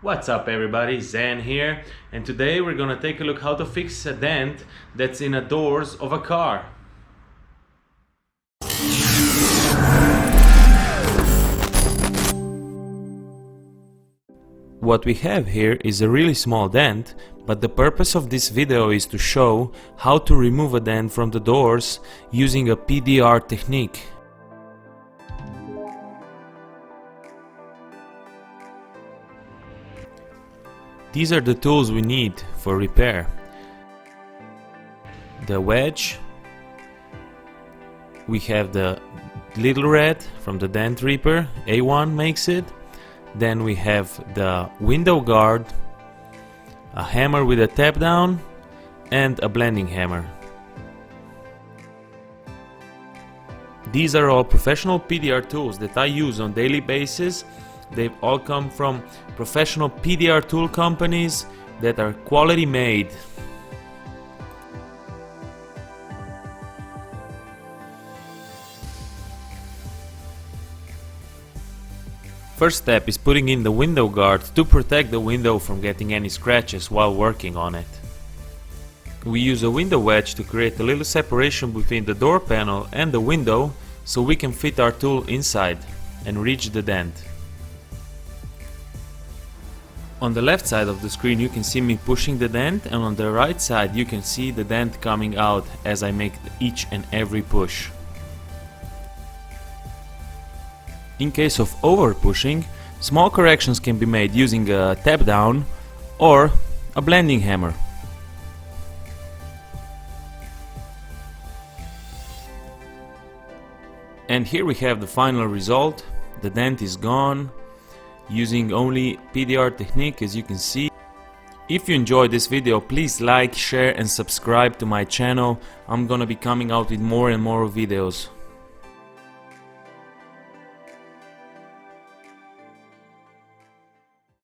What's up everybody, Zen here, and today we're gonna take a look how to fix a dent that's in the doors of a car. What we have here is a really small dent, but the purpose of this video is to show how to remove a dent from the doors using a PDR technique. These are the tools we need for repair. The wedge, we have the little red from the Dent Reaper, A1 makes it. Then we have the window guard, a hammer with a tap down, and a blending hammer. These are all professional PDR tools that I use on daily basis. They've all come from professional PDR tool companies that are quality made. First step is putting in the window guard to protect the window from getting any scratches while working on it. We use a window wedge to create a little separation between the door panel and the window so we can fit our tool inside and reach the dent. On the left side of the screen you can see me pushing the dent, and on the right side you can see the dent coming out as I make each and every push. In case of over pushing, small corrections can be made using a tap down or a blending hammer. And here we have the final result. The dent is gone, using only PDR technique, as you can see. If you enjoyed this video, please like, share and subscribe to my channel. I'm gonna be coming out with more and more videos.